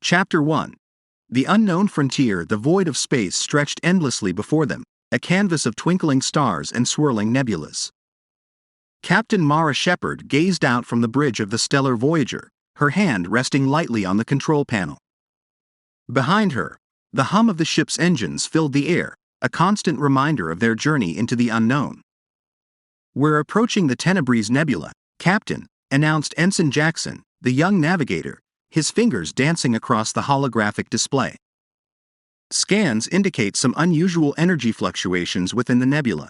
Chapter 1. The unknown frontier. The void of space stretched endlessly before them, a canvas of twinkling stars and swirling nebulas. Captain Mara Shepard gazed out from the bridge of the Stellar Voyager, her hand resting lightly on the control panel. Behind her, the hum of the ship's engines filled the air, a constant reminder of their journey into the unknown. "We're approaching the Tenebrese Nebula, Captain," announced Ensign Jackson, the young navigator, his fingers dancing across the holographic display. "Scans indicate some unusual energy fluctuations within the nebula."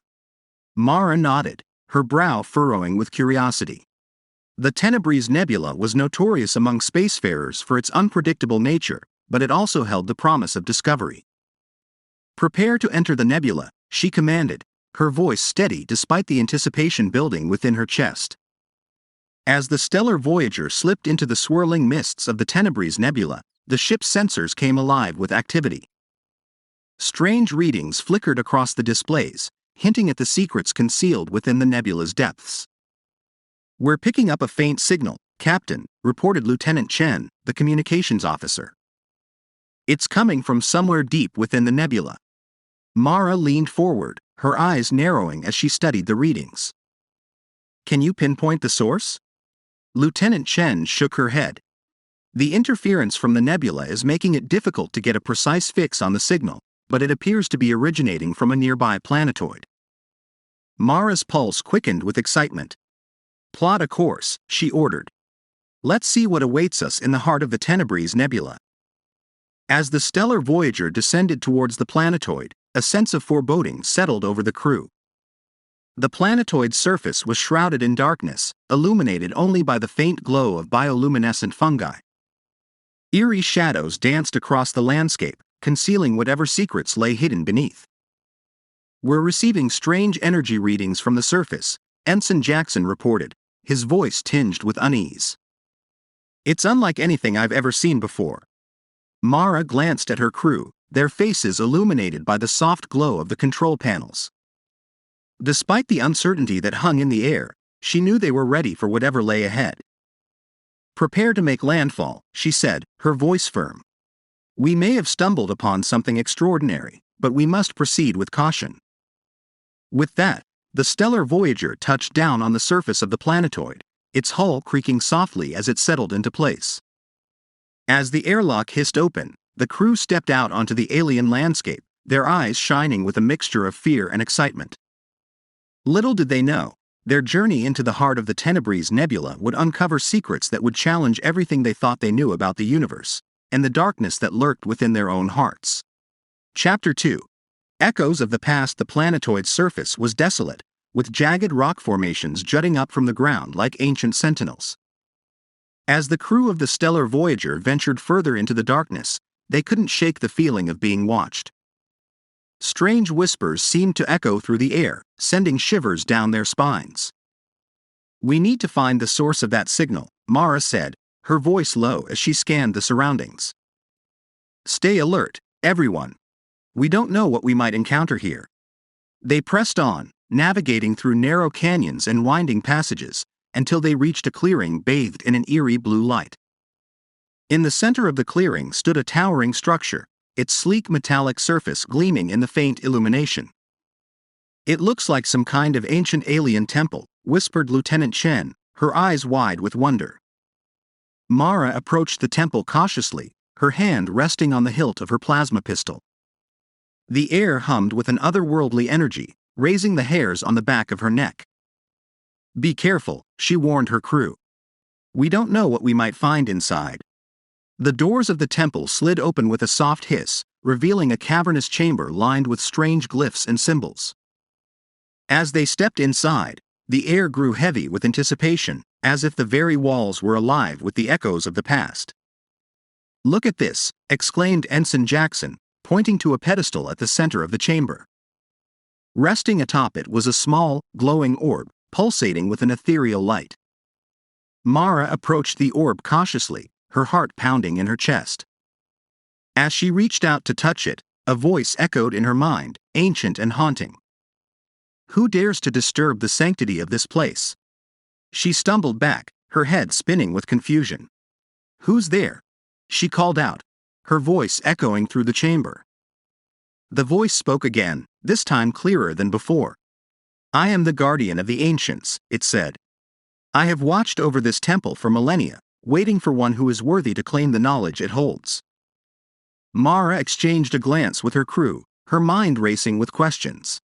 Mara nodded, her brow furrowing with curiosity. The Tenebrese Nebula was notorious among spacefarers for its unpredictable nature, but it also held the promise of discovery. "Prepare to enter the nebula," she commanded, her voice steady despite the anticipation building within her chest. As the Stellar Voyager slipped into the swirling mists of the Tenebrese Nebula, the ship's sensors came alive with activity. Strange readings flickered across the displays, hinting at the secrets concealed within the nebula's depths. "We're picking up a faint signal, Captain," reported Lieutenant Chen, the communications officer. "It's coming from somewhere deep within the nebula." Mara leaned forward, her eyes narrowing as she studied the readings. "Can you pinpoint the source?" Lieutenant Chen shook her head. "The interference from the nebula is making it difficult to get a precise fix on the signal, but it appears to be originating from a nearby planetoid." Mara's pulse quickened with excitement. "Plot a course," she ordered. "Let's see what awaits us in the heart of the Tenebrese Nebula." As the Stellar Voyager descended towards the planetoid, a sense of foreboding settled over the crew. The planetoid's surface was shrouded in darkness, illuminated only by the faint glow of bioluminescent fungi. Eerie shadows danced across the landscape, concealing whatever secrets lay hidden beneath. "We're receiving strange energy readings from the surface," Ensign Jackson reported, his voice tinged with unease. "It's unlike anything I've ever seen before." Mara glanced at her crew, their faces illuminated by the soft glow of the control panels. Despite the uncertainty that hung in the air, she knew they were ready for whatever lay ahead. "Prepare to make landfall," she said, her voice firm. "We may have stumbled upon something extraordinary, but we must proceed with caution." With that, the Stellar Voyager touched down on the surface of the planetoid, its hull creaking softly as it settled into place. As the airlock hissed open, the crew stepped out onto the alien landscape, their eyes shining with a mixture of fear and excitement. Little did they know, their journey into the heart of the Tenebrese Nebula would uncover secrets that would challenge everything they thought they knew about the universe, and the darkness that lurked within their own hearts. Chapter 2. Echoes of the past. The planetoid's surface was desolate, with jagged rock formations jutting up from the ground like ancient sentinels. As the crew of the Stellar Voyager ventured further into the darkness, they couldn't shake the feeling of being watched. Strange whispers seemed to echo through the air, sending shivers down their spines. "We need to find the source of that signal," Mara said, her voice low as she scanned the surroundings. "Stay alert, everyone. We don't know what we might encounter here." They pressed on, navigating through narrow canyons and winding passages, until they reached a clearing bathed in an eerie blue light. In the center of the clearing stood a towering structure, its sleek metallic surface gleaming in the faint illumination. "It looks like some kind of ancient alien temple," whispered Lieutenant Chen, her eyes wide with wonder. Mara approached the temple cautiously, her hand resting on the hilt of her plasma pistol. The air hummed with an otherworldly energy, raising the hairs on the back of her neck. "Be careful," she warned her crew. "We don't know what we might find inside." The doors of the temple slid open with a soft hiss, revealing a cavernous chamber lined with strange glyphs and symbols. As they stepped inside, the air grew heavy with anticipation, as if the very walls were alive with the echoes of the past. "Look at this," exclaimed Ensign Jackson, pointing to a pedestal at the center of the chamber. Resting atop it was a small, glowing orb, pulsating with an ethereal light. Mara approached the orb cautiously, her heart pounding in her chest. As she reached out to touch it, a voice echoed in her mind, ancient and haunting. "Who dares to disturb the sanctity of this place?" She stumbled back, her head spinning with confusion. "Who's there?" she called out, her voice echoing through the chamber. The voice spoke again, this time clearer than before. I am the guardian of the ancients, it said. I have watched over this temple for millennia, waiting for one who is worthy to claim the knowledge it holds. Mara exchanged a glance with her crew, her mind racing with questions.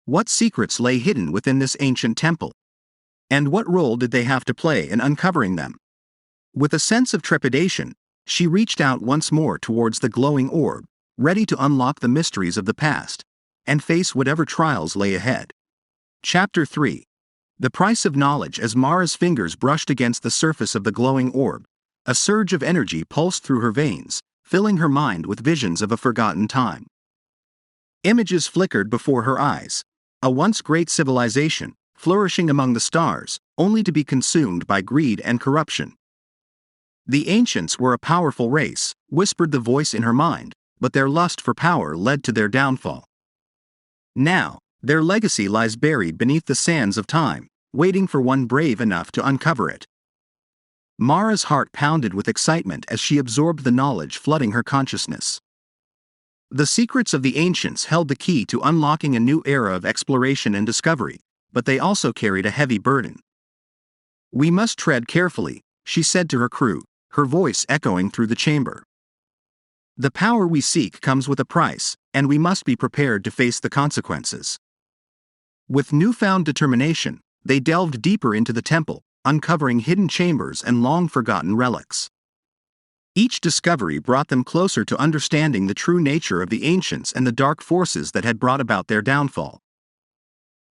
What secrets lay hidden within this ancient temple? And what role did they have to play in uncovering them? With a sense of trepidation, she reached out once more towards the glowing orb, ready to unlock the mysteries of the past, and face whatever trials lay ahead. Chapter 3. The Price of Knowledge. As Mara's fingers brushed against the surface of the glowing orb, a surge of energy pulsed through her veins, filling her mind with visions of a forgotten time. Images flickered before her eyes, a once great civilization, flourishing among the stars, only to be consumed by greed and corruption. The ancients were a powerful race, whispered the voice in her mind, but their lust for power led to their downfall. Now, their legacy lies buried beneath the sands of time, waiting for one brave enough to uncover it. Mara's heart pounded with excitement as she absorbed the knowledge flooding her consciousness. The secrets of the ancients held the key to unlocking a new era of exploration and discovery, but they also carried a heavy burden. We must tread carefully, she said to her crew, her voice echoing through the chamber. The power we seek comes with a price, and we must be prepared to face the consequences. With newfound determination, they delved deeper into the temple, uncovering hidden chambers and long-forgotten relics. Each discovery brought them closer to understanding the true nature of the ancients and the dark forces that had brought about their downfall.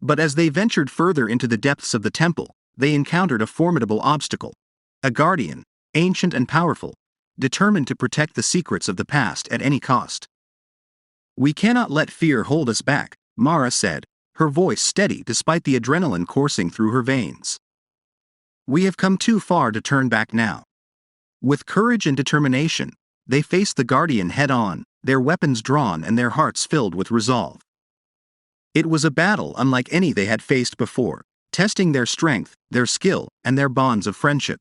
But as they ventured further into the depths of the temple, they encountered a formidable obstacle. A guardian, ancient and powerful, determined to protect the secrets of the past at any cost. We cannot let fear hold us back, Mara said, her voice steady despite the adrenaline coursing through her veins. We have come too far to turn back now. With courage and determination, they faced the guardian head-on, their weapons drawn and their hearts filled with resolve. It was a battle unlike any they had faced before, testing their strength, their skill, and their bonds of friendship.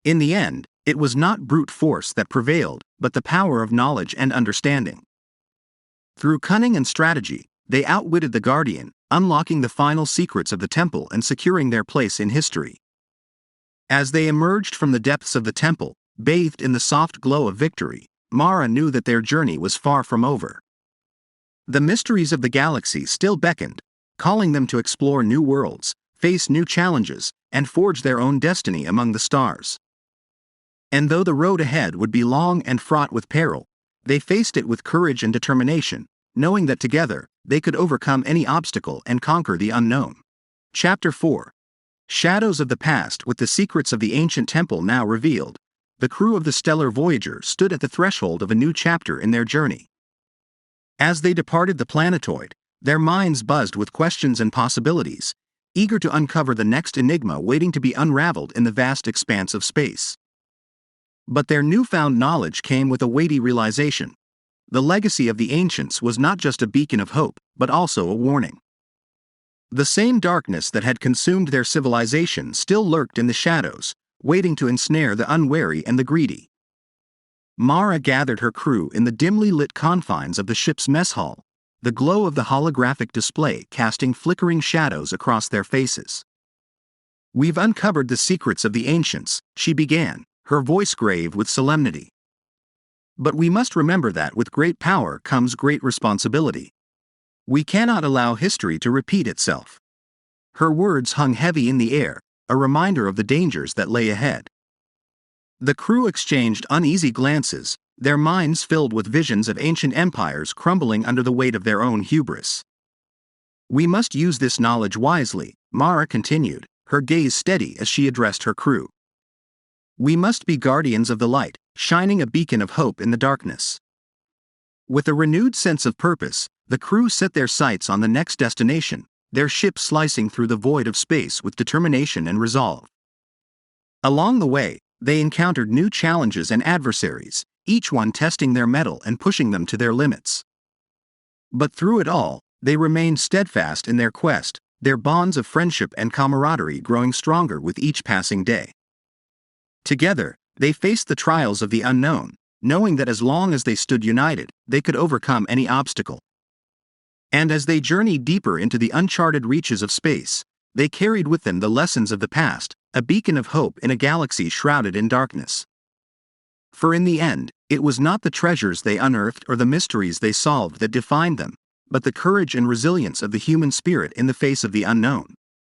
In the end, it was not brute force that prevailed, but the power of knowledge and understanding. Through cunning and strategy, they outwitted the guardian, unlocking the final secrets of the temple and securing their place in history. As they emerged from the depths of the temple, bathed in the soft glow of victory, Mara knew that their journey was far from over. The mysteries of the galaxy still beckoned, calling them to explore new worlds, face new challenges, and forge their own destiny among the stars. And though the road ahead would be long and fraught with peril, they faced it with courage and determination, knowing that together, they could overcome any obstacle and conquer the unknown. Chapter 4. Shadows of the Past. With the secrets of the ancient temple now revealed, the crew of the Stellar Voyager stood at the threshold of a new chapter in their journey. As they departed the planetoid, their minds buzzed with questions and possibilities, eager to uncover the next enigma waiting to be unraveled in the vast expanse of space. But their newfound knowledge came with a weighty realization. The legacy of the ancients was not just a beacon of hope, but also a warning. The same darkness that had consumed their civilization still lurked in the shadows, waiting to ensnare the unwary and the greedy. Mara gathered her crew in the dimly lit confines of the ship's mess hall, the glow of the holographic display casting flickering shadows across their faces. We've uncovered the secrets of the ancients, she began, her voice grave with solemnity. But we must remember that with great power comes great responsibility. We cannot allow history to repeat itself. Her words hung heavy in the air, a reminder of the dangers that lay ahead. The crew exchanged uneasy glances, their minds filled with visions of ancient empires crumbling under the weight of their own hubris. We must use this knowledge wisely, Mara continued, her gaze steady as she addressed her crew. We must be guardians of the light, shining a beacon of hope in the darkness. With a renewed sense of purpose, the crew set their sights on the next destination, their ship slicing through the void of space with determination and resolve. Along the way, they encountered new challenges and adversaries, each one testing their mettle and pushing them to their limits. But through it all, they remained steadfast in their quest, their bonds of friendship and camaraderie growing stronger with each passing day. Together, They faced the trials of the unknown, knowing that as long as they stood united, they could overcome any obstacle. And as they journeyed deeper into the uncharted reaches of space, they carried with them the lessons of the past, a beacon of hope in a galaxy shrouded in darkness. For in the end, it was not the treasures they unearthed or the mysteries they solved that defined them, but the courage and resilience of the human spirit in the face of the unknown.